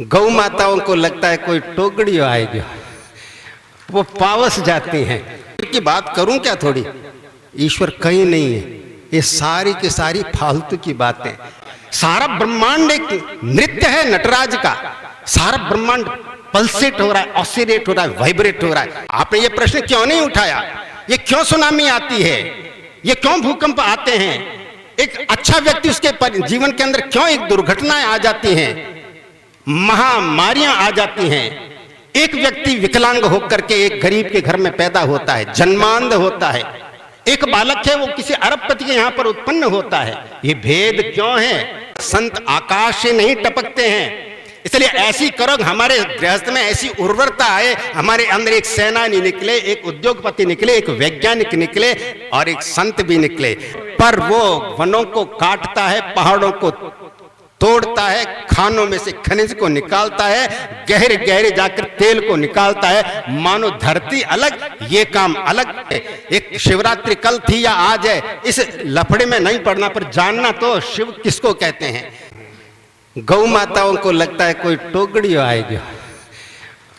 गौ माताओं को लगता है कोई टोकड़ी आएगी, वो पावस जाती हैं। की बात करूं क्या थोड़ी, ईश्वर कहीं नहीं है, ये सारी की सारी फालतू की बातें। सारा ब्रह्मांड एक नृत्य है नटराज का, सारा ब्रह्मांड पल्सेट हो रहा है, ऑसिलेट हो रहा है, वाइब्रेट हो रहा है। आपने ये प्रश्न क्यों नहीं उठाया, ये क्यों सुनामी आती है, ये क्यों भूकंप आते हैं, एक अच्छा व्यक्ति उसके जीवन के अंदर क्यों एक दुर्घटनाएं आ जाती हैं, महामारियां आ जाती हैं, एक व्यक्ति विकलांग होकर के एक गरीब के घर में पैदा होता है, जन्मांध होता है, एक बालक है वो किसी अरबपति के यहां पर उत्पन्न होता है। ये भेद क्यों है? संत आकाश से नहीं टपकते हैं। इसलिए ऐसी करो हमारे गृहस्थ में ऐसी उर्वरता आए, हमारे अंदर एक सेनानी निकले, एक उद्योगपति निकले, एक वैज्ञानिक निकले और एक संत भी निकले। पर वो वनों को काटता है, पहाड़ों को तोड़ता है, खानों में से खनिज को निकालता है, गहरे गहरे जाकर तेल को निकालता है, मानो धरती अलग ये काम अलग है। एक शिवरात्रि कल थी या आज है, इस लफड़े में नहीं पड़ना, पर जानना तो शिव किसको कहते हैं। गौ माताओं को लगता है कोई टोकड़ी आएगी,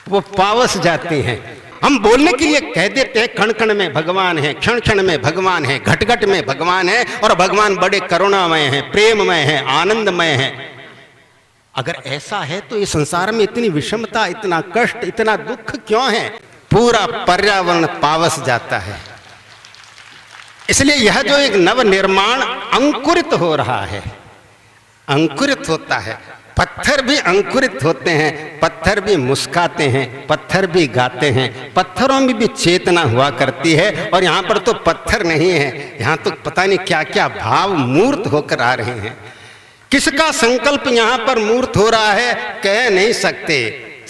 वो पावस जाती हैं। हम बोलने के लिए कह देते हैं कण कण में भगवान है, क्षण क्षण में भगवान है, घट घट में भगवान है, और भगवान बड़े करुणामय हैं, प्रेममय हैं, आनंदमय हैं। अगर ऐसा है तो ये संसार में इतनी विषमता, इतना कष्ट, इतना दुख क्यों है? पूरा पर्यावरण पावस जाता है। इसलिए यह जो एक नव निर्माण अंकुरित हो रहा है, अंकुरित होता है, पत्थर भी अंकुरित होते हैं, पत्थर भी मुस्काते हैं, पत्थर भी गाते हैं, पत्थरों में भी चेतना हुआ करती है। और यहाँ पर तो पत्थर नहीं है, यहाँ तो पता नहीं क्या क्या भाव मूर्त होकर आ रहे हैं। किसका संकल्प यहाँ पर मूर्त हो रहा है कह नहीं सकते,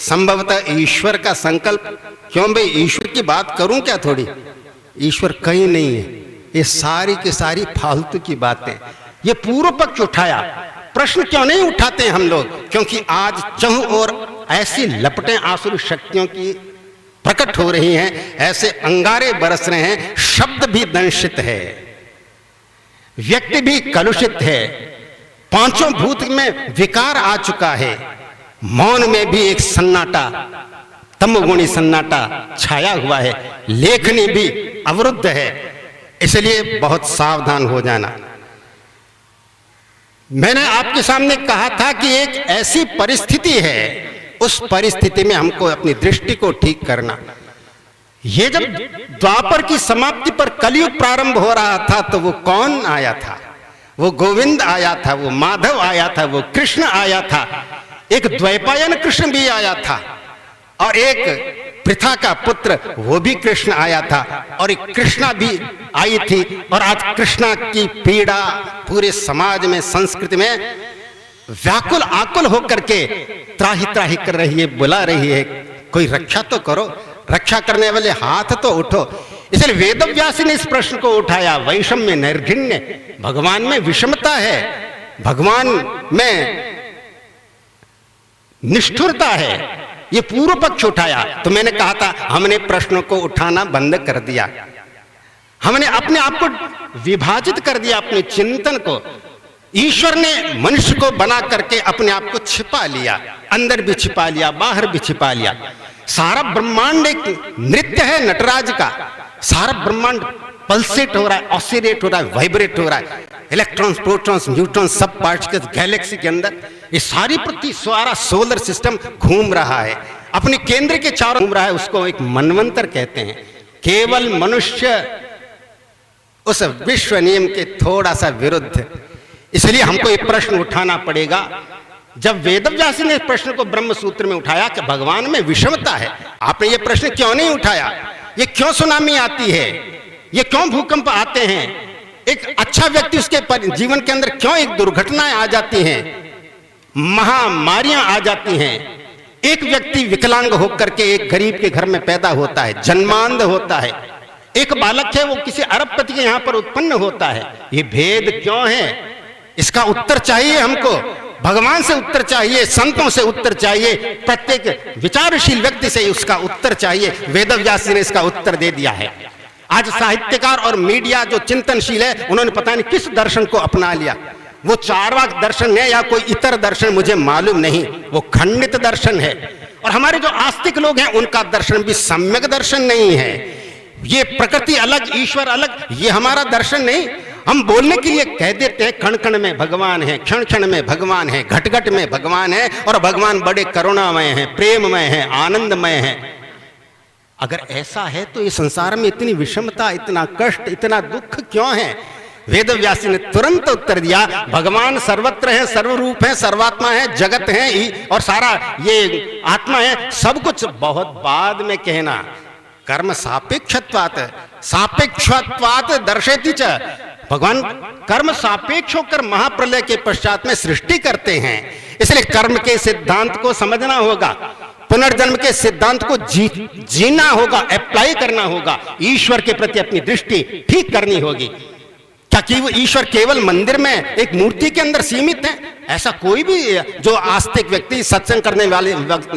संभवतः ईश्वर का संकल्प। क्यों भाई, ईश्वर की बात करूं क्या थोड़ी, ईश्वर कहीं नहीं है, ये सारी की सारी फालतू की बातें। ये पूर्व पक्ष उठाया, प्रश्न क्यों नहीं उठाते हैं हम लोग? क्योंकि आज चहुं ओर ऐसी लपटें आसुरी शक्तियों की प्रकट हो रही हैं, ऐसे अंगारे बरस रहे हैं, शब्द भी दंशित है, व्यक्ति भी कलुषित है, पांचों भूत में विकार आ चुका है, मौन में भी एक सन्नाटा, तमोगुणी सन्नाटा छाया हुआ है, लेखनी भी अवरुद्ध है। इसलिए बहुत सावधान हो जाना। मैंने आपके सामने कहा था कि एक ऐसी परिस्थिति है, उस परिस्थिति में हमको अपनी दृष्टि को ठीक करना। ये जब द्वापर की समाप्ति पर कलयुग प्रारंभ हो रहा था तो वो कौन आया था? वो गोविंद आया था, वो माधव आया था, वो कृष्ण आया था, एक द्वैपायन कृष्ण भी आया था, और एक पृथा का पुत्र वो भी कृष्ण आया था, और एक कृष्णा भी आई थी। और आज कृष्णा की पीड़ा पूरे समाज में, संस्कृति में व्याकुल आकुल होकर के त्राही त्राही कर रही है, बुला रही है, कोई रक्षा तो करो, रक्षा करने वाले हाथ तो उठो। इसलिए वेदव्यास ने इस प्रश्न को उठाया, वैषम्य नैर्घिण्य, भगवान में विषमता है, भगवान में निष्ठुरता है, ये पूर्व पक्ष उठाया। तो मैंने कहा था हमने प्रश्नों को उठाना बंद कर दिया, हमने अपने आप को विभाजित कर दिया, अपने चिंतन को। ईश्वर ने मनुष्य को बना करके अपने आप को छिपा लिया, अंदर भी छिपा लिया, बाहर भी छिपा लिया। सारा ब्रह्मांड एक नृत्य है नटराज का, सारा ब्रह्मांड पल्सेट हो रहा है, ऑसिलेट हो रहा है, वाइब्रेट हो रहा है, इलेक्ट्रॉन्स, प्रोटॉन्स, न्यूट्रॉन्स, सब पार्टिकल्स गैलेक्सी के अंदर, ये सारी पृथ्वी, सारा सोलर सिस्टम घूम रहा है, अपने केंद्र के चारों घूम रहा है। उसको एक मनवंतर कहते हैं। केवल मनुष्य उस विश्व नियम के थोड़ा सा विरुद्ध। इसलिए हमको एक प्रश्न उठाना पड़ेगा। जब वेदव्यास ने इस प्रश्न को ब्रह्म सूत्र में उठाया कि भगवान में विषमता है, आपने ये प्रश्न क्यों नहीं उठाया, ये क्यों सुनामी आती है, ये क्यों भूकंप आते हैं, एक अच्छा व्यक्ति उसके जीवन के अंदर क्यों एक दुर्घटनाएं आ जाती हैं, महामारियां आ जाती हैं, एक व्यक्ति विकलांग होकर के एक गरीब के घर में पैदा होता है, जन्मांध होता है, एक बालक है वो किसी अरबपति के यहां पर उत्पन्न होता है। ये भेद क्यों है? इसका उत्तर चाहिए हमको, भगवान से उत्तर चाहिए, संतों से उत्तर चाहिए, प्रत्येक विचारशील व्यक्ति से उसका उत्तर चाहिए। वेदव्यास ने इसका उत्तर दे दिया है। आज साहित्यकार और मीडिया जो चिंतनशील है, उन्होंने पता नहीं किस दर्शन को अपना लिया। वो चार्वाक दर्शन है या कोई इतर दर्शन मुझे मालूम नहीं, वो खंडित दर्शन है। और हमारे जो आस्तिक लोग हैं उनका दर्शन भी सम्यक दर्शन नहीं है। ये प्रकृति अलग, ईश्वर अलग, ये हमारा दर्शन नहीं। हम बोलने के लिए कह देते हैं कण कण में भगवान है, क्षण क्षण में भगवान है, घट घट में भगवान है, और भगवान बड़े करुणामय हैं, प्रेममय हैं, आनंदमय हैं। अगर ऐसा है तो इस संसार में इतनी विषमता, इतना कष्ट, इतना दुख क्यों है? वेद व्यासी ने तुरंत उत्तर दिया, भगवान सर्वत्र है, सर्वरूप है, सर्वात्मा है, जगत है और सारा ये आत्मा है। सब कुछ बहुत बाद में कहना। कर्म सापेक्षत्वात्, सापेक्षत्वात् दर्शयति च। भगवान कर्म सापेक्ष होकर महाप्रलय के पश्चात में सृष्टि करते हैं। इसलिए कर्म के सिद्धांत को समझना होगा, पुनर्जन्म के सिद्धांत को जीना होगा, अप्लाई करना होगा, ईश्वर के प्रति अपनी दृष्टि ठीक करनी होगी। क्या कि वो ईश्वर केवल मंदिर में एक मूर्ति के अंदर सीमित है? ऐसा कोई भी जो आस्तिक व्यक्ति, सत्संग करने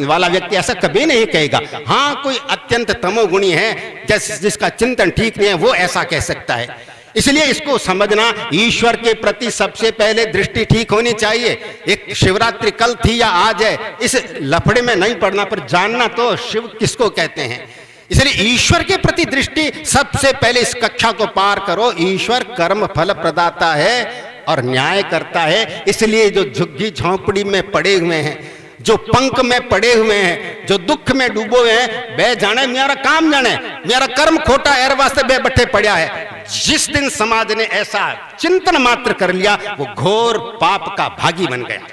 वाला व्यक्ति ऐसा कभी नहीं कहेगा। हाँ, कोई अत्यंत तमोगुणी है जिसका चिंतन ठीक नहीं है, वो ऐसा कह सकता है। इसलिए इसको समझना, ईश्वर के प्रति सबसे पहले दृष्टि ठीक होनी चाहिए। एक शिवरात्रि कल थी या आज है, इस लफड़े में नहीं पड़ना, पर जानना तो शिव किसको कहते हैं। इसलिए ईश्वर के प्रति दृष्टि सबसे पहले इस कक्षा को पार करो। ईश्वर कर्म फल प्रदाता है और न्याय करता है। इसलिए जो झुग्गी झोंपड़ी में पड़े हुए हैं, जो पंख में पड़े हुए हैं, जो दुख में डूबो हुए हैं, बे जाने मेरा काम जाने, मेरा कर्म खोटा एर वास्ते बे बट्टे पड़ा है। जिस दिन समाज ने ऐसा चिंतन मात्र कर लिया, वो घोर पाप का भागी बन गया।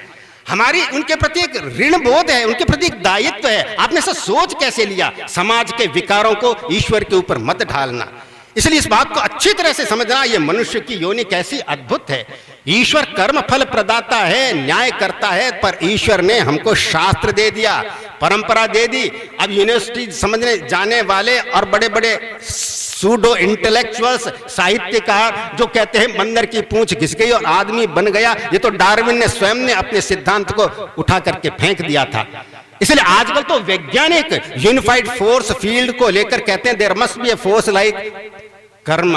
हमारी उनके प्रति एक ऋण बोध है, उनके प्रति एक दायित्व है। आपने ऐसा सोच कैसे लिया? समाज के विकारों को ईश्वर के ऊपर मत ढालना। इसलिए इस बात को अच्छी तरह से समझना, ये मनुष्य की योनि कैसी अद्भुत है। ईश्वर कर्म फल प्रदाता है, न्याय करता है, पर ईश्वर ने हमको शास्त्र दे दिया, परंपरा दे दी। अब यूनिवर्सिटी समझने जाने वाले और बड़े बड़े सूडो इंटेलेक्चुअल्स, साहित्यकार जो कहते हैं बंदर की पूंछ घिस गई और आदमी बन गया, ये तो डार्विन ने स्वयं ने अपने सिद्धांत को उठा करके फेंक दिया था। इसलिए आजकल तो वैज्ञानिक यूनिफाइड फोर्स फील्ड को लेकर कहते हैं there must be a force like karma.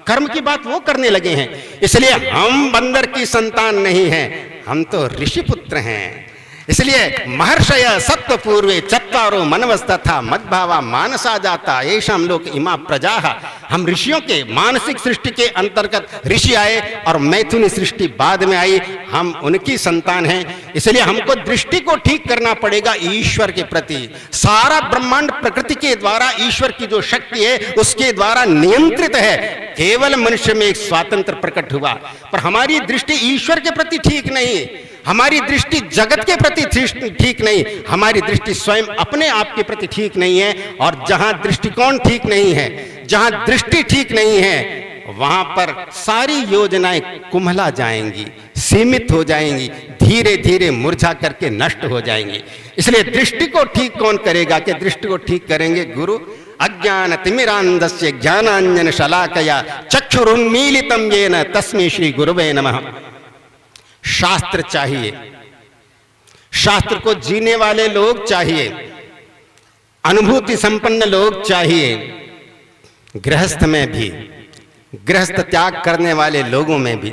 कर्म की बात वो करने लगे हैं। इसलिए हम बंदर की संतान नहीं हैं, हम तो ऋषि पुत्र हैं। इसलिए महर्षय सत्व पूर्वे चत्वारो मनवस्तथा मद्भावा मानसा जाता येषाम लोक इमा प्रजा। हम ऋषियों के मानसिक सृष्टि के अंतर्गत ऋषि आए और मैथुनी सृष्टि बाद में आई, हम उनकी संतान हैं। इसलिए हमको दृष्टि को ठीक करना पड़ेगा ईश्वर के प्रति। सारा ब्रह्मांड प्रकृति के द्वारा, ईश्वर की जो शक्ति है उसके द्वारा नियंत्रित है। केवल मनुष्य में एक स्वातंत्र प्रकट हुआ, पर हमारी दृष्टि ईश्वर के प्रति ठीक नहीं, हमारी दृष्टि जगत के प्रति ठीक नहीं, हमारी दृष्टि स्वयं अपने आप के प्रति ठीक नहीं है। और जहां दृष्टिकोण ठीक नहीं है, जहां दृष्टि ठीक नहीं है, वहां पर सारी योजनाएं कुम्हला जाएंगी, सीमित हो जाएंगी, धीरे धीरे मुरझा करके नष्ट हो जाएंगी। इसलिए दृष्टि को ठीक कौन करेगा? कि दृष्टि को ठीक करेंगे गुरु। अज्ञान तिमिरांधस्य ज्ञानांजन शलाकया चक्षुरुन्मीलितं येन तस्मै श्री गुरुवे नमः। शास्त्र चाहिए, शास्त्र को जीने वाले लोग चाहिए, अनुभूति संपन्न लोग चाहिए। गृहस्थ में भी, गृहस्थ त्याग करने वाले लोगों में भी।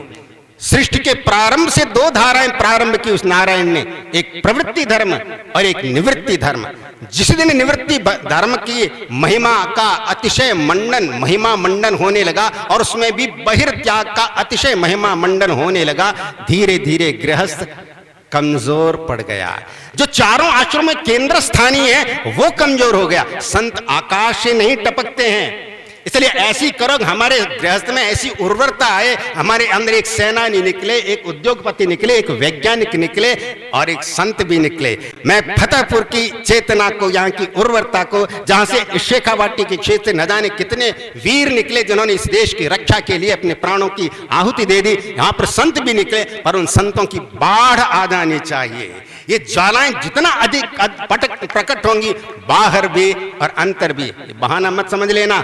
सृष्टि के प्रारंभ से दो धाराएं प्रारंभ की उस नारायण ने, एक प्रवृत्ति धर्म और एक निवृत्ति धर्म। जिस दिन निवृत्ति धर्म की महिमा का अतिशय मंडन, महिमा मंडन होने लगा और उसमें भी बहिर्त्याग का अतिशय महिमा मंडन होने लगा, धीरे धीरे गृहस्थ कमजोर पड़ गया। जो चारों आश्रम में केंद्र स्थानीय है वो कमजोर हो गया। संत आकाश से नहीं टपकते हैं। इसलिए ऐसी करो हमारे गृहस्थ में ऐसी उर्वरता आए, हमारे अंदर एक सेनानी निकले, एक उद्योगपति निकले, एक वैज्ञानिक निकले और एक संत भी निकले। मैं फतेहपुर की चेतना को, यहाँ की उर्वरता को, जहाँ से शेखावाटी के क्षेत्र न जाने कितने वीर निकले जिन्होंने इस देश की रक्षा के लिए अपने प्राणों की आहुति दे दी, यहाँ पर संत भी निकले, पर उन संतों की बाढ़ आ जानी चाहिए। ये ज्वालाएं जितना अधिक प्रकट होंगी, बाहर भी और अंतर भी। बहाना मत समझ लेना,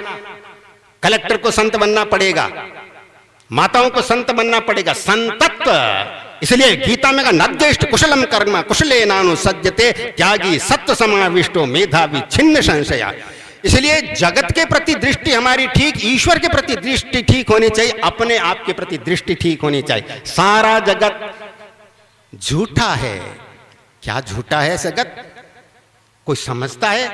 कलेक्टर को संत बनना पड़ेगा, माताओं को संत बनना पड़ेगा, संतत्व। इसलिए गीता में कहा नद्येष्ट कुशलम कर्म कुशले नानु सज्जते त्यागी सत्व समाविष्टो मेधावी छिन्न संशया। इसलिए जगत के प्रति दृष्टि हमारी ठीक, ईश्वर के प्रति दृष्टि ठीक होनी चाहिए, अपने आप के प्रति दृष्टि ठीक होनी चाहिए। सारा जगत झूठा है। क्या झूठा है जगत? कोई समझता है?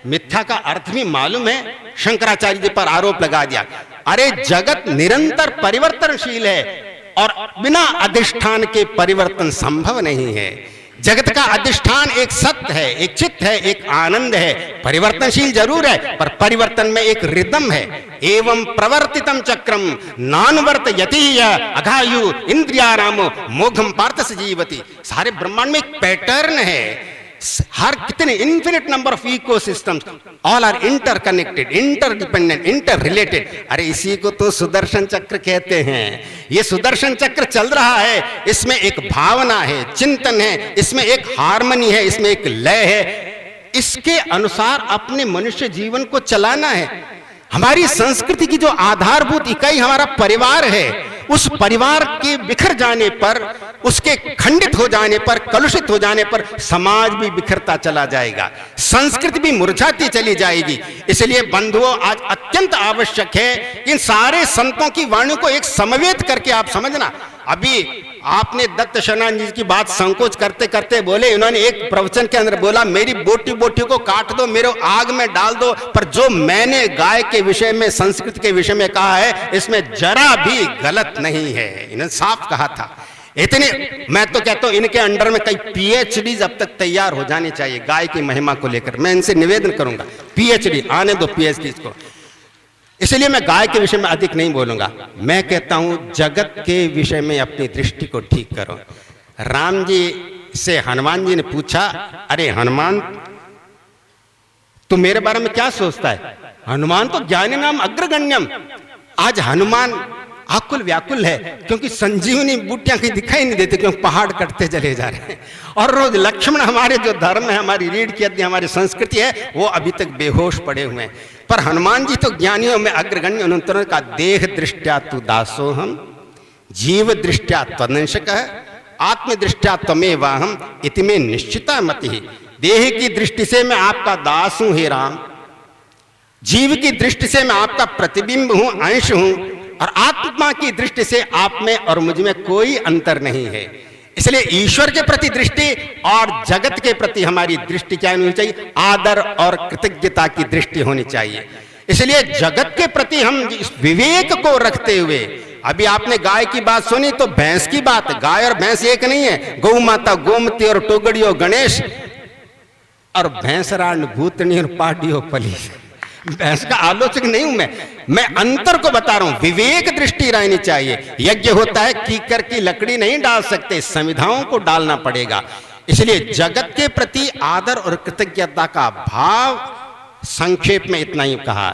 मिथ्या का अर्थ भी मालूम है? शंकराचार्य जी पर आरोप लगा दिया। अरे जगत निरंतर परिवर्तनशील है और बिना अधिष्ठान के परिवर्तन संभव नहीं है। जगत का अधिष्ठान एक सत्य है, एक चित्त है, एक आनंद है। परिवर्तनशील जरूर है पर परिवर्तन में एक रिदम है। एवं प्रवर्तितम चक्रम नानुवर्त यति अघायु इंद्रियारामो मोघम पार्थ से जीवती। सारे ब्रह्मांड में एक पैटर्न है। हर कितने infinite number of ecosystems, all are interconnected, interdependent, interrelated. अरे इसी को तो सुदर्शन चक्र कहते हैं। ये सुदर्शन चक्र चल रहा है, इसमें एक भावना है, चिंतन है, इसमें एक हार्मनी है, इसमें एक लय है। इसके अनुसार अपने मनुष्य जीवन को चलाना है। हमारी संस्कृति की जो आधारभूत इकाई हमारा परिवार है, उस परिवार के बिखर जाने पर, उसके खंडित हो जाने पर, कलुषित हो जाने पर समाज भी बिखरता चला जाएगा, संस्कृति भी मुरझाती चली जाएगी। इसलिए बंधुओं, आज अत्यंत आवश्यक है इन सारे संतों की वाणी को एक समवेत करके आप समझना। अभी आपने दत्त शनान जी की बात संकोच करते करते बोले, इन्होंने एक प्रवचन के अंदर बोला मेरी बोटी बोटी को काट दो, मेरे आग में डाल दो, पर जो मैंने गाय के विषय में, संस्कृति के विषय में कहा है, इसमें जरा भी गलत नहीं है। इन्होंने साफ कहा था। इतने, मैं तो कहता हूं इनके अंडर में कई पीएचडी अब तक तैयार हो जानी चाहिए गाय की महिमा को लेकर। मैं इनसे निवेदन करूंगा, पीएचडी आने दो, पीएचडी को। इसलिए मैं गाय के विषय में अधिक नहीं बोलूंगा। मैं कहता हूं जगत के विषय में अपनी दृष्टि को ठीक करो। राम जी से हनुमान जी ने पूछा, अरे हनुमान तू मेरे बारे में क्या सोचता है? हनुमान तो ज्ञानी नाम अग्रगण्यम। आज हनुमान आकुल व्याकुल है क्योंकि संजीवनी बूटियां कहीं दिखाई नहीं देती, क्योंकि पहाड़ कटते चले जा रहे हैं। और रोज लक्ष्मण, हमारे जो धर्म है, हमारी रीढ़ की हड्डी, हमारी संस्कृति है, वो अभी तक बेहोश पड़े हुए हैं। पर हनुमान जी तो ज्ञानियों में अग्रगण्य। उन्होंने कहा देह दृष्टया तु दासो हम, जीव दृष्टया त्वदंशकः, आत्म दृष्टया त्वमेवाहम् इति में निश्चिता मतिः। देह की दृष्टि से मैं आपका दास हूं हे राम, जीव की दृष्टि से मैं आपका प्रतिबिंब हूं, अंश हूं, और आत्मा की दृष्टि से आप में और मुझ में कोई अंतर नहीं है। इसलिए ईश्वर के प्रति दृष्टि और जगत के प्रति हमारी दृष्टि क्या होनी चाहिए? आदर और कृतज्ञता की दृष्टि होनी चाहिए। इसलिए जगत के प्रति हम इस विवेक को रखते हुए, अभी आपने गाय की बात सुनी तो भैंस की बात, गाय और भैंस एक नहीं है। गौ माता गोमती और टोगड़ियो गणेश, और भैंसरान भूतनी और पाडियो पली। भैंस का आलोचक नहीं हूं मैं अंतर को बता रहा हूं। विवेक दृष्टि रहनी चाहिए। यज्ञ होता है, कीकर की लकड़ी नहीं डाल सकते, संविधाओं को डालना पड़ेगा। इसलिए जगत के प्रति आदर और कृतज्ञता का भाव, संक्षेप में इतना ही कहा।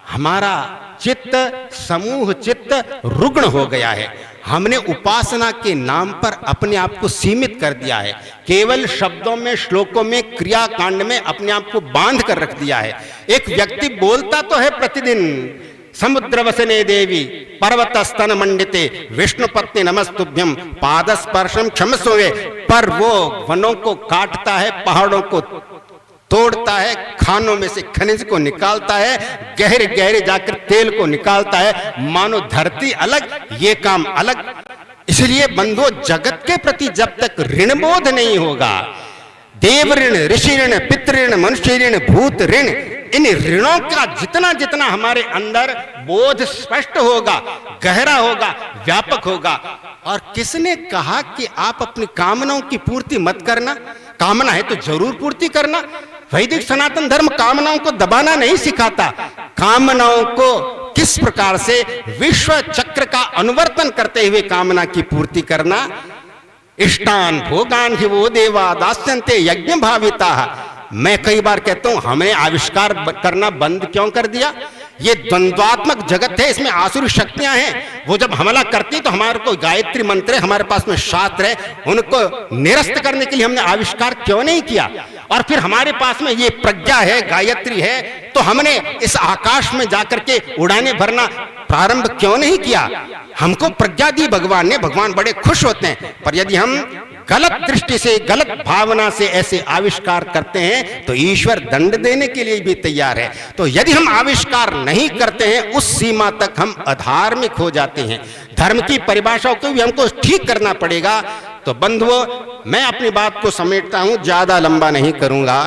हमारा चित्त, समूह चित्त रुग्ण हो गया है। हमने उपासना के नाम पर अपने आप को सीमित कर दिया है। केवल शब्दों में, श्लोकों में, क्रियाकांड में अपने आप को बांध कर रख दिया है। एक व्यक्ति बोलता तो है प्रतिदिन, समुद्र वसने देवी पर्वत स्तन मंडिते विष्णु पत्नी नमस्तुभ्यम पादस्पर्शम क्षमस्वे, पर वो वनों को काटता है, पहाड़ों को तोड़ता है, खानों में से खनिज को निकालता है, गहरे गहरे जाकर तेल को निकालता है, मानो धरती अलग, ये काम अलग। इसलिए बंधुओं, जगत के प्रति जब तक ऋणबोध नहीं होगा, देव ऋण, ऋषि ऋण, पितृ ऋण, मनुष्य ऋण, भूत ऋण, इन ऋणों का जितना जितना हमारे अंदर बोध स्पष्ट होगा, गहरा होगा, व्यापक होगा। और किसने कहा कि आप अपनी कामनाओं की पूर्ति मत करना? कामना है तो जरूर पूर्ति करना। वैदिक सनातन धर्म कामनाओं को दबाना नहीं सिखाता। कामनाओं को किस प्रकार से विश्व चक्र का अनुवर्तन करते हुए कामना की पूर्ति करना। इष्टान भोगान ही वो देवा दास्यन्ते यज्ञ भाविता। मैं कई बार कहता हूं, हमें आविष्कार करना बंद क्यों कर दिया? ये द्वंद्वात्मक जगत है, इसमें आसुरी शक्तियां हैं। वो जब हमला करती तो हमारे को गायत्री मंत्र है, हमारे पास में शास्त्र है, उनको निरस्त करने के लिए हमने आविष्कार क्यों नहीं किया? और फिर हमारे पास में ये प्रज्ञा है, गायत्री है, तो हमने इस आकाश में जाकर के उड़ाने भरना प्रारंभ क्यों नहीं किया? हमको प्रज्ञा दी भगवान ने, भगवान बड़े खुश होते हैं। पर यदि हम गलत दृष्टि से, गलत भावना से ऐसे आविष्कार करते हैं तो ईश्वर दंड देने के लिए भी तैयार है। तो यदि हम आविष्कार नहीं करते हैं, उस सीमा तक हम अधार्मिक हो जाते हैं। धर्म की परिभाषाओं को भी हमको ठीक करना पड़ेगा। तो बंधुओं, मैं अपनी बात को समेटता हूं, ज्यादा लंबा नहीं करूंगा।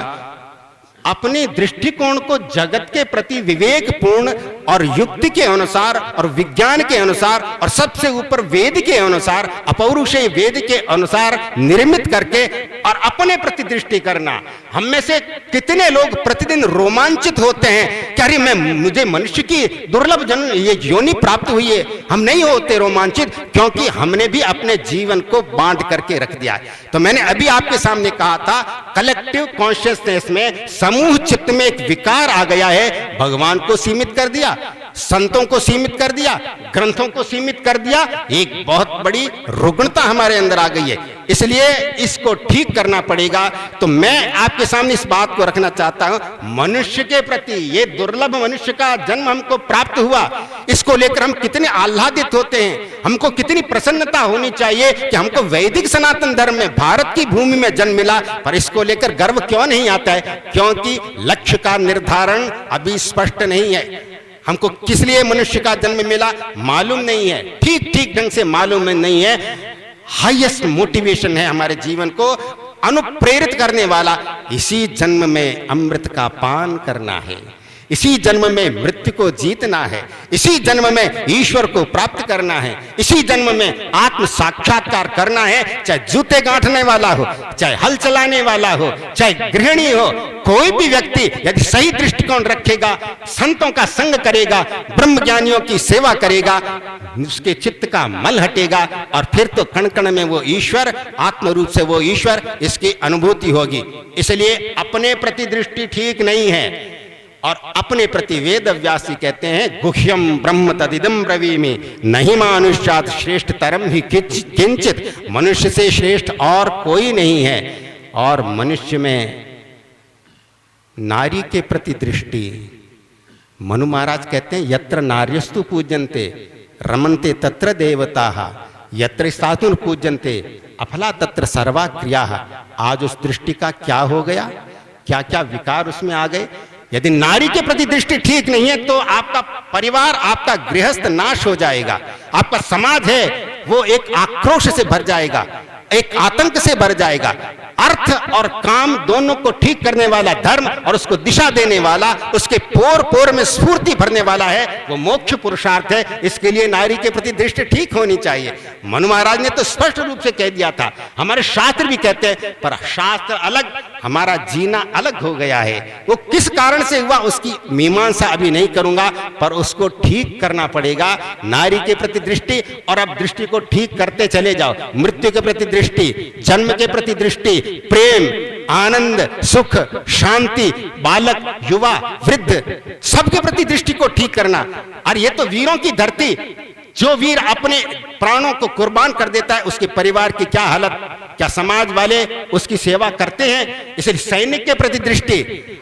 अपने दृष्टिकोण को जगत के प्रति विवेकपूर्ण और युक्ति के अनुसार और विज्ञान के अनुसार और सबसे ऊपर वेद के अनुसार, अपौरुषेय वेद के अनुसार निर्मित करके और अपने प्रति दृष्टि करना। हम में से कितने लोग प्रतिदिन रोमांचित होते हैं कि अरे मुझे मनुष्य की दुर्लभ जन्म ये योनि प्राप्त हुई है। हम नहीं होते रोमांचित, क्योंकि हमने भी अपने जीवन को बांध करके रख दिया है। तो मैंने अभी आपके सामने कहा था, कलेक्टिव कॉन्शियसनेस में, समूह चित्त में एक विकार आ गया है। भगवान को सीमित कर दिया, संतों को सीमित कर दिया, ग्रंथों को सीमित कर दिया। एक बहुत बड़ी रुग्णता हमारे अंदर आ गई है, इसलिए इसको ठीक करना पड़ेगा। तो मैं आपके सामने इस बात को रखना चाहता हूं, मनुष्य के प्रति, ये दुर्लभ मनुष्य का जन्म हमको प्राप्त हुआ, इसको लेकर हम कितने आह्लादित होते हैं। हमको कितनी प्रसन्नता होनी चाहिए कि हमको वैदिक सनातन धर्म में, भारत की भूमि में जन्म मिला। पर इसको लेकर गर्व क्यों नहीं आता है? क्योंकि लक्ष्य का निर्धारण अभी स्पष्ट नहीं है। हमको किस लिए मनुष्य का जन्म मिला मालूम नहीं है, ठीक ढंग से मालूम नहीं है। हाईएस्ट मोटिवेशन है हमारे जीवन को अनुप्रेरित करने वाला, इसी जन्म में अमृत का पान करना है, इसी जन्म में मृत्यु को जीतना है, इसी जन्म में ईश्वर को प्राप्त करना है, इसी जन्म में आत्म साक्षात्कार करना है। चाहे जूते गांठने वाला हो, चाहे हल चलाने वाला हो, चाहे गृहिणी हो, कोई भी व्यक्ति यदि सही दृष्टिकोण रखेगा, संतों का संग करेगा, ब्रह्म ज्ञानियों की सेवा करेगा, उसके चित्त का मल हटेगा और फिर तो कण कण में वो ईश्वर, आत्म रूप से वो ईश्वर, इसकी अनुभूति होगी। इसलिए अपने प्रति दृष्टि ठीक नहीं है। और अपने प्रति वेद व्यास जी कहते हैं, गुह्यम ब्रह्म तदिदम ब्रवीमि, नहीं मानुष्यात् श्रेष्ठ तरम ही किंचित, मनुष्य से श्रेष्ठ और कोई नहीं है। और मनुष्य में नारी के प्रति दृष्टि, मनु महाराज कहते हैं, यत्र नार्यस्तु पूज्यन्ते रमन्ते तत्र देवताः, यत्र स्थातुर पूज्यन्ते अफला तत्र सर्वा क्रियाः। आज उस दृष्टि का क्या हो गया, क्या क्या विकार उसमें आ गए। यदि नारी के प्रति दृष्टि ठीक नहीं है तो आपका परिवार, आपका गृहस्थ नाश हो जाएगा। आपका समाज है वो एक आक्रोश से भर जाएगा, एक आतंक से भर जाएगा। अर्थ और काम दोनों को ठीक करने वाला धर्म और उसको दिशा देने वाला, उसके पोर पोर में स्फूर्ति भरने वाला है, वो मोक्ष पुरुषार्थ है। इसके लिए नारी के प्रति दृष्टि ठीक होनी चाहिए। मनु महाराज ने तो स्पष्ट रूप से कह दिया था, हमारे शास्त्र भी कहते हैं, पर शास्त्र अलग, हमारा जीना अलग हो गया है। वो किस कारण से हुआ उसकी मीमांसा अभी नहीं करूंगा, पर उसको ठीक करना पड़ेगा। नारी के प्रति दृष्टि, और अब दृष्टि को ठीक करते चले जाओ। मृत्यु के प्रति दृष्टि, जन्म के प्रति दृष्टि, प्रेम, आनंद, सुख, शांति, बालक, युवा, वृद्ध, सबके प्रति दृष्टि को ठीक करना। और ये तो वीरों की धरती, जो वीर अपने प्राणों को कुर्बान कर देता है, उसके परिवार की क्या हालत, क्या समाज वाले उसकी सेवा करते हैं। इसलिए सैनिक के प्रति दृष्टि,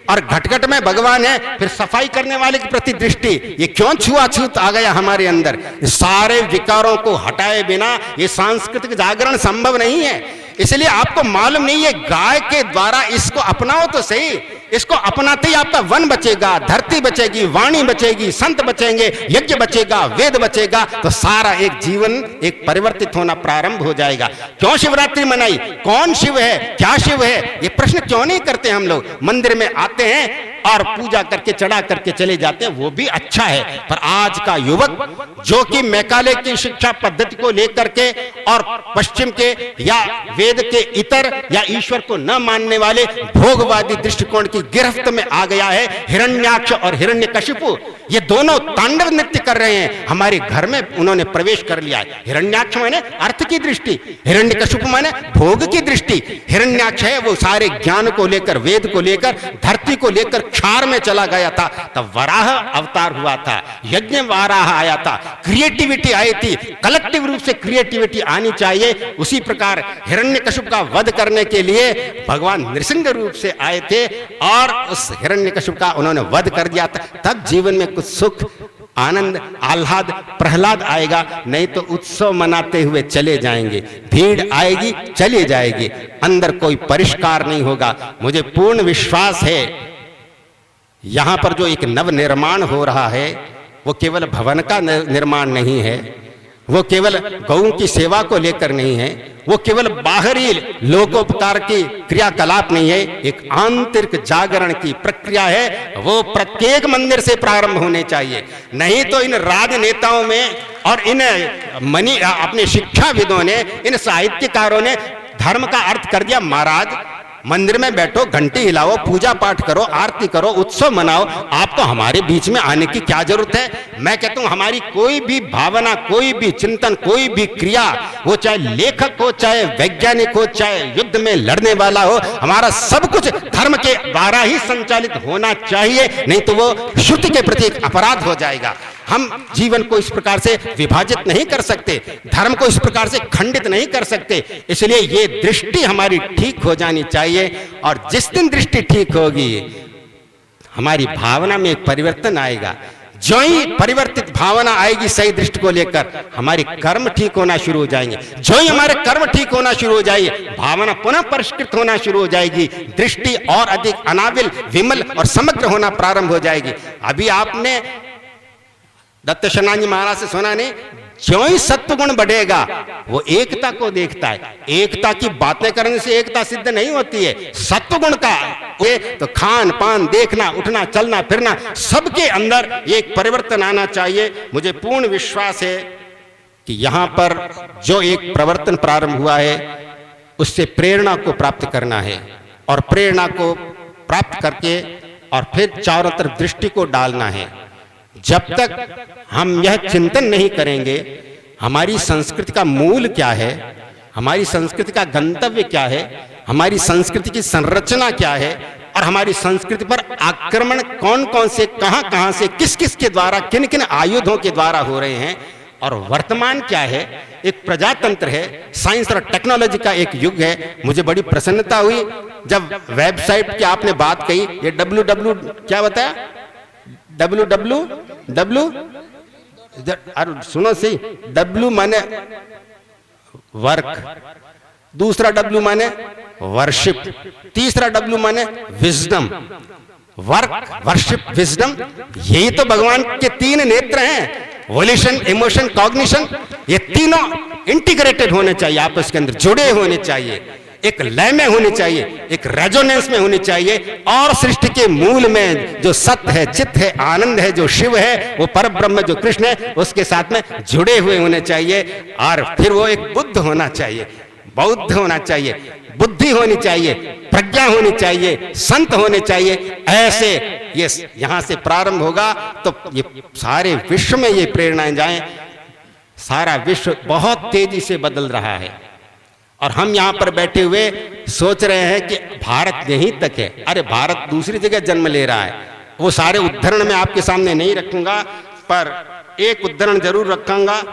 और घटघट में भगवान है, फिर सफाई करने वाले की प्रति दृष्टि। ये क्यों छुआछूत आ गया हमारे अंदर? सारे विकारों को हटाए बिना ये सांस्कृतिक जागरण संभव नहीं है। इसलिए आपको मालूम नहीं है, गाय के द्वारा इसको अपनाओ तो सही। इसको अपनाते ही आपका वन बचेगा, धरती बचेगी, वाणी बचेगी, संत बचेंगे, यज्ञ बचेगा, वेद बचेगा, तो सारा एक जीवन एक परिवर्तित होना प्रारंभ हो जाएगा। क्यों शिवरात्रि मनाई, कौन शिव है, क्या शिव है, ये प्रश्न क्यों नहीं करते हम लोग। मंदिर में आते हैं और पूजा करके चढ़ा करके चले जाते हैं, वो भी अच्छा है। पर आज का युवक जो कि मैकाले की शिक्षा पद्धति को लेकर के और पश्चिम के या वेद के इतर या ईश्वर को न मानने वाले भोगवादी दृष्टिकोण की गिरफ्त में आ गया है। हिरण्याक्ष और हिरण्यकशिपु ये दोनों तांडव नृत्य कर रहे हैं। हमारे घर में उन्होंने प्रवेश कर लिया है। हिरण्याक्ष माने अर्थ की दृष्टि, हिरण्यकशिपु माने भोग की दृष्टि। हिरण्याक्ष है वो सारे ज्ञान को लेकर, वेद को लेकर, धरती को लेकर क्षार में चला गया था। तब वराह अवतार हुआ था, यज्ञ वाराह आया था, क्रिएटिविटी आई थी। कलेक्टिव रूप से क्रिएटिविटी आनी चाहिए। उसी प्रकार हिरण्यकशिपु का वध करने के लिए भगवान नृसिंह रूप से आए थे और उस हिरण्यकशिपु का उन्होंने वध कर दिया था। तब जीवन में कुछ सुख आनंद आह्लाद प्रहलाद आएगा, नहीं तो उत्सव मनाते हुए चले जाएंगे। भीड़ आएगी चली जाएगी, अंदर कोई परिष्कार नहीं होगा। मुझे पूर्ण विश्वास है यहां पर जो एक नव निर्माण हो रहा है वो केवल भवन का निर्माण नहीं है, वो केवल गौ की सेवा को लेकर नहीं है, वो केवल बाहरी लोकोपकार की क्रियाकलाप नहीं है, एक आंतरिक जागरण की प्रक्रिया है। वो प्रत्येक मंदिर से प्रारंभ होने चाहिए। नहीं तो इन राजनेताओं में और इन अपने शिक्षाविदों ने, इन साहित्यकारों ने धर्म का अर्थ कर दिया महाराज मंदिर में बैठो, घंटी हिलाओ, पूजा पाठ करो, आरती करो, उत्सव मनाओ, आपको हमारे बीच में आने की क्या जरूरत है। मैं कहता हूं हमारी कोई भी भावना, कोई भी चिंतन, कोई भी क्रिया, वो चाहे लेखक हो, चाहे वैज्ञानिक हो, चाहे युद्ध में लड़ने वाला हो, हमारा सब कुछ धर्म के द्वारा ही संचालित होना चाहिए, नहीं तो वो श्रुति के प्रति एक अपराध हो जाएगा। हम जीवन को इस प्रकार से विभाजित नहीं कर सकते, धर्म को इस प्रकार से खंडित नहीं कर सकते। इसलिए ये दृष्टि हमारी ठीक हो जानी चाहिए, और जिस दिन दृष्टि ठीक होगी हमारी भावना में एक परिवर्तन आएगा। जो ही परिवर्तित भावना आएगी सही दृष्टि को लेकर, हमारे कर्म ठीक होना शुरू हो जाएंगे। जो ही हमारे कर्म ठीक होना शुरू हो जाएगी, भावना पुनः परिष्कृत होना शुरू हो जाएगी, दृष्टि और अधिक अनाविल, विमल और समग्र होना प्रारंभ हो जाएगी। अभी आपने दत्त शनानी महाराज से सुना नहीं, जो ही सत्व गुण बढ़ेगा वो एकता को देखता है। एकता की बातें करने से एकता सिद्ध नहीं होती है। सत्व गुण का तो खान पान, देखना, उठना, चलना फिरना, सबके अंदर एक परिवर्तन आना चाहिए। मुझे पूर्ण विश्वास है कि यहां पर जो एक प्रवर्तन प्रारंभ हुआ है उससे प्रेरणा को प्राप्त करना है, और प्रेरणा को प्राप्त करके और फिर चारों तरफ दृष्टि को डालना है। जब तक हम यह चिंतन नहीं करेंगे हमारी संस्कृति का मूल क्या है, हमारी संस्कृति का गंतव्य क्या है, हमारी संस्कृति की संरचना क्या है, और हमारी संस्कृति पर आक्रमण कौन कौन से, कहां से, किस किस के द्वारा, किन किन आयुधों के द्वारा हो रहे हैं, और वर्तमान क्या है, एक प्रजातंत्र है, साइंस और टेक्नोलॉजी का एक युग है। मुझे बड़ी प्रसन्नता हुई जब वेबसाइट की आपने बात कही, ये www क्या बताया, www, सुनो सही, W माने वर्क, दूसरा W माने वर्शिप, तीसरा W माने विजडम। वर्क, वर्शिप, विजडम, यही तो भगवान के तीन नेत्र हैं। वोल्यूशन, इमोशन, कॉग्निशन, ये तीनों इंटीग्रेटेड होने चाहिए, आपस के अंदर जुड़े होने चाहिए, एक लय में होनी चाहिए, एक रेजोनेंस में होनी चाहिए। और सृष्टि के मूल में जो सत्य है, चित्त है, आनंद है, जो शिव है, वो पर ब्रह्म जो कृष्ण है, उसके साथ में जुड़े हुए होने चाहिए। और फिर वो एक बुद्ध होना चाहिए, बौद्ध होना चाहिए, बुद्धि होनी चाहिए, प्रज्ञा होनी चाहिए, संत होने चाहिए। ऐसे ये यहां से प्रारंभ होगा तो ये सारे विश्व में ये प्रेरणाएं जाएं। सारा विश्व बहुत तेजी से बदल रहा है और हम यहां पर बैठे हुए सोच रहे हैं कि भारत यहीं तक है। अरे भारत दूसरी जगह जन्म ले रहा है। वो सारे उदाहरण मैं आपके सामने नहीं रखूंगा, पर एक उदाहरण जरूर रखूंगा।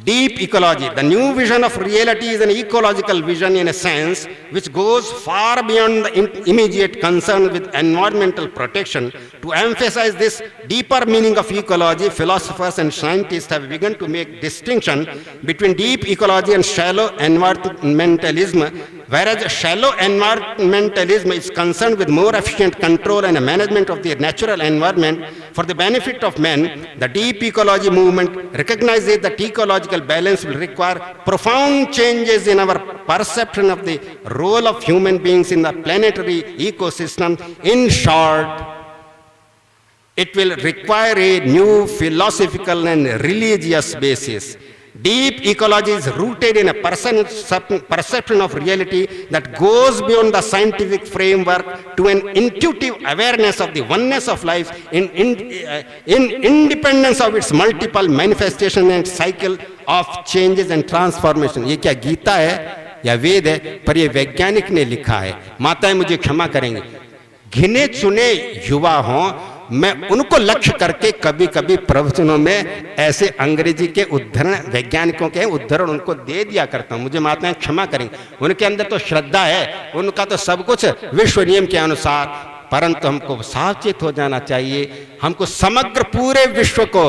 Deep ecology, the new vision of reality is an ecological vision in a sense which goes far beyond the immediate concern with environmental protection. To emphasize this deeper meaning of ecology, philosophers and scientists have begun to make distinction between deep ecology and shallow environmentalism. Whereas shallow environmentalism is concerned with more efficient control and management of the natural environment for the benefit of men, the deep ecology movement recognizes that ecological balance will require profound changes in our perception of the role of human beings in the planetary ecosystem. In short, it will require a new philosophical and religious basis. Deep ecology is rooted in a perception of reality that goes beyond the scientific framework to an intuitive awareness of the oneness of life in independence of its multiple manifestation and cycle of changes and transformation. ये क्या गीता है या वेद है? पर ये वैज्ञानिक ने लिखा है। माताएं मुझे क्षमा करेंगे, गिने चुने युवा हों, मैं उनको लक्ष्य करके कभी कभी प्रवचनों में ऐसे अंग्रेजी के उद्धरण, वैज्ञानिकों के उद्धरण उनको दे दिया करता हूं। मुझे माताएं क्षमा करेंगे, उनके अंदर तो श्रद्धा है, उनका तो सब कुछ विश्व नियम के अनुसार, परंतु हमको सावचेत हो जाना चाहिए। हमको समग्र पूरे विश्व को,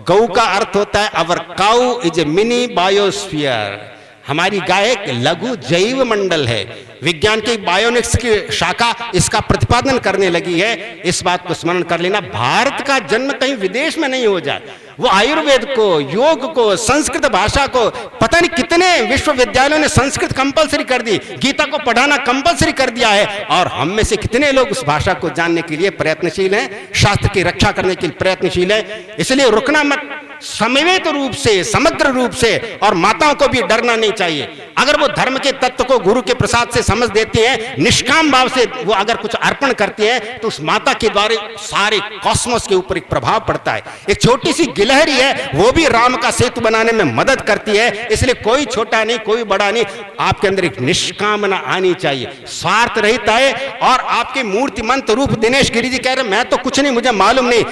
गौ का अर्थ होता है our cow is a mini biosphere, हमारी गाय एक लघु जैव मंडल है। विज्ञान की बायोनिक्स की शाखा इसका प्रतिपादन करने लगी है। इस बात को स्मरण कर लेना, भारत का जन्म कहीं विदेश में नहीं हो जाए। वो आयुर्वेद को, योग को, संस्कृत भाषा को, पता नहीं कितने विश्वविद्यालयों ने संस्कृत कंपलसरी कर दी, गीता को पढ़ाना कंपलसरी कर दिया है, और हम में से कितने लोग उस भाषा को जानने के लिए प्रयत्नशील हैं, शास्त्र की रक्षा करने के लिए प्रयत्नशील हैं। इसलिए रुकना मत, समवेत रूप से, समग्र रूप से, और माताओं को भी डरना नहीं चाहिए। अगर वो धर्म के तत्व को गुरु के प्रसाद से समझ देती हैं, निष्काम भाव से वो अगर कुछ अर्पण करती हैं, तो उस माता के द्वारा सारे कॉस्मोस के ऊपर एक प्रभाव पड़ता है। एक छोटी सी गिलहरी है, वो भी राम का सेतु बनाने में मदद करती है। इसलिए कोई छोटा नहीं, कोई बड़ा नहीं, आपके अंदर एक निष्कामना आनी चाहिए, स्वार्थ रहित है। और आपके मूर्तिमंत रूप दिनेश गिरी जी कह रहे मैं तो कुछ नहीं, मुझे मालूम नहीं।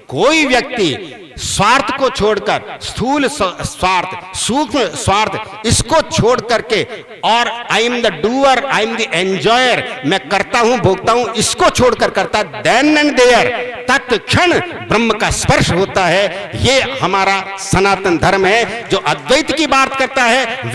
कोई व्यक्ति स्वार्थ को छोड़कर, स्थूल स्वार्थ, सूक्ष्म स्वार्थ, इसको छोड़ करके, और I am the doer, I am the enjoyer, मैं करता हूं, भोगता हूं, इसको छोड़कर करता है, देन एंड देयर तत्क्षण ब्रह्म का स्पर्श होता है। ये हमारा सनातन धर्म है, जो अद्वैत की बात करता है।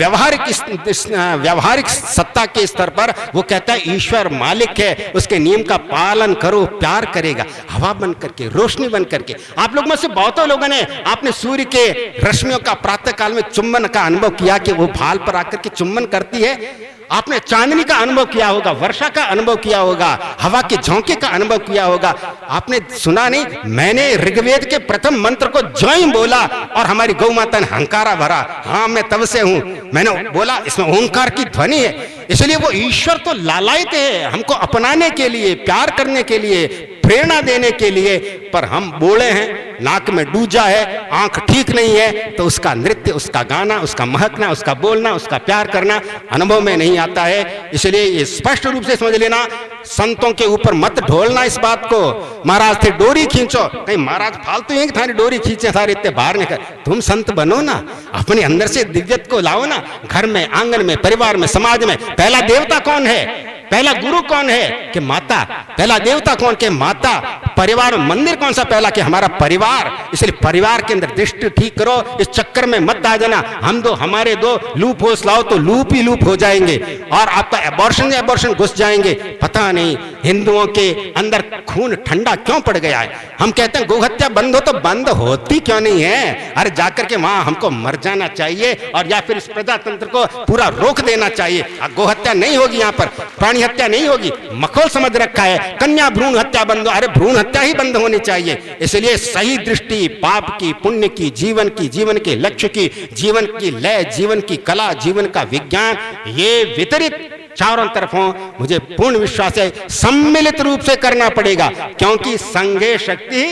व्यवहारिक सत्ता के स्तर पर वो कहता है ईश्वर मालिक है, उसके नियम का पालन करो, प्यार करेगा, हवा बन करके, रोशनी बन करके। आप लोग में से बहुतों लोगों ने, आपने सूर्य के रश्मियों का प्रातः काल में चुंबन का अनुभव किया कि वो भाल पर आकर के चुंबन करती है। आपने चांदनी का अनुभव किया होगा, वर्षा का अनुभव किया होगा, हवा के झोंके का अनुभव किया होगा। आपने सुना नहीं, मैंने ऋग्वेद के प्रथम मंत्र को ज्यों ही बोला और हमारी गौ माता ने हंकारा भरा, हाँ मैं तब से हूं, मैंने बोला इसमें ओंकार की ध्वनि है। इसलिए वो ईश्वर तो लालायित है हमको अपनाने के लिए, प्यार करने के लिए, प्रेरणा देने के लिए, पर हम बोले हैं, नाक में डूजा है, आंख ठीक नहीं है, तो उसका नृत्य, उसका गाना, उसका महकना, उसका बोलना, उसका प्यार करना अनुभव में नहीं आता है। इसलिए ये स्पष्ट रूप से समझ लेना, संतों के ऊपर मत ढोलना इस बात को। महाराज थे डोरी खींचो, कहीं महाराज फालतू है कि थारी डोरी खींचे, सारे इतने बाहर निकल। तुम संत बनो ना, अपने अंदर से दिव्यत को लाओ ना। घर में, आंगन में, परिवार में, समाज में पहला देवता कौन है? पहला गुरु कौन है? कि माता। पहला देवता कौन? के माता। परिवार में मंदिर कौन सा? पहला कि हमारा परिवार। इसलिए परिवार के अंदर दृष्टि ठीक करो, इस चक्कर में मत आ जाना हम दो हमारे दो, लूप होश लाओ तो लूप ही लूप हो जाएंगे और आपका एबॉर्शन घुस जाएंगे। पता नहीं हिंदुओं के अंदर खून ठंडा क्यों पड़ गया है। हम कहते हैं गोहत्या बंद हो, तो बंद होती क्यों नहीं है? अरे जाकर के वहां हमको मर जाना चाहिए और या फिर इस प्रजातंत्र को पूरा रोक देना चाहिए। गोहत्या नहीं होगी, यहाँ पर प्राणी हत्या नहीं होगी। मखौल समझ रखा है कन्या भ्रूण हत्या बंद हो, अरे भ्रूण हत्या ही बंद होनी चाहिए। इसलिए सही दृष्टि पाप की, पुण्य की, जीवन के लक्ष्य की, जीवन की लय, जीवन की कला, जीवन का विज्ञान, ये वितरित चारों तरफों मुझे पूर्ण विश्वास है सम्मिलित रूप से करना पड़ेगा, क्योंकि संघे शक्ति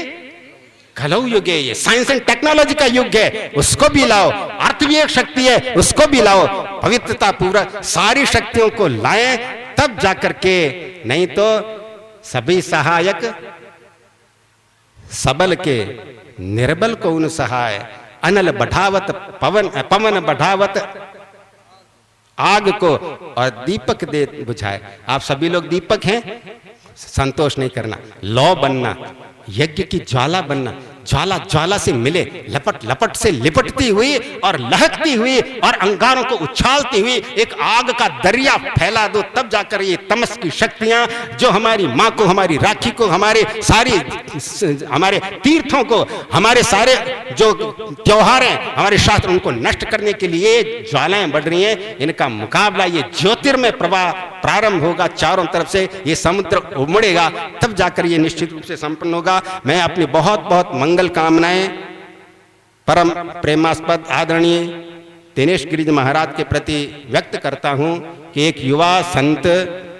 खलौ युग है। ये साइंस एंड टेक्नोलॉजी का युग है, उसको भी लाओ। अर्थ भी एक शक्ति है, उसको भी लाओ। पवित्रता पूरा सारी शक्तियों को लाएं, तब जाकर के, नहीं तो सभी सहायक सबल के, निर्बल को उन सहाय। अनल बढ़ावत पवन बढ़ावत आग को और दीपक दे बुझाए। आप सभी लोग दीपक हैं, संतोष नहीं करना, लौ बनना, यज्ञ की ज्वाला बनना। ज्वाला ज्वाला से मिले, लपट लपट से लिपटती हुई और लहकती हुई और अंगारों को उछालती हुई एक आग का दरिया फैला दो, तब जाकर ये तमस की शक्तियां जो हमारी माँ को, हमारी राखी को, हमारे तीर्थों को, हमारे सारे जो त्योहार हैं, हमारे शास्त्र, उनको नष्ट करने के लिए ज्वालाएं बढ़ रही हैं। इनका मुकाबला ये ज्योतिर्मय प्रवाह प्रारंभ होगा, चारों तरफ से ये समुद्र उमड़ेगा, तब जाकर ये निश्चित रूप से संपन्न होगा। मैं अपनी बहुत बहुत मंगल कामनाएं परम प्रेमास्पद आदरणीय दिनेश गिरि महाराज के प्रति व्यक्त करता हूं कि एक युवा संत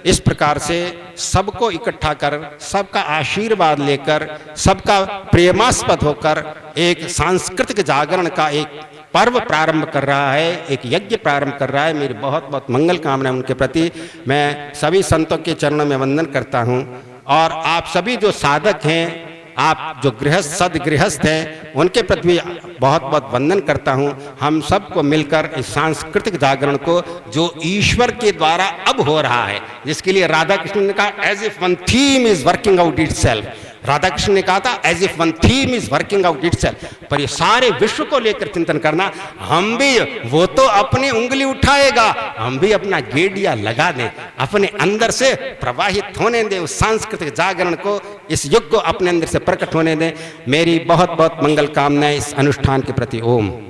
इस प्रकार से सबको इकट्ठा कर, सबका आशीर्वाद लेकर, सबका प्रेमास्पद होकर एक सांस्कृतिक जागरण का एक पर्व प्रारंभ कर रहा है, एक यज्ञ प्रारंभ कर रहा है। मेरी बहुत बहुत मंगल कामनाएं उनके प्रति। मैं सभी संतों के चरणों में वंदन करता हूं और आप सभी जो साधक हैं, आप जो गृहस्थ सदगृहस्थ हैं उनके प्रति भी बहुत बहुत वंदन करता हूं। हम सबको मिलकर इस सांस्कृतिक जागरण को जो ईश्वर के द्वारा अब हो रहा है, जिसके लिए राधा कृष्ण ने कहा as if one theme is working out itself, Radha Krishna ने कहा था as if one theme is working out itself, पर ये सारे विश्व को लेकर चिंतन करना। हम भी, वो तो अपनी उंगली उठाएगा, हम भी अपना गेड़िया लगा दें, अपने अंदर से प्रवाहित होने दें उस सांस्कृतिक जागरण को, इस युग को अपने अंदर से प्रकट होने दें। मेरी बहुत बहुत मंगल कामनाएं इस अनुष्ठान के प्रति। ओम।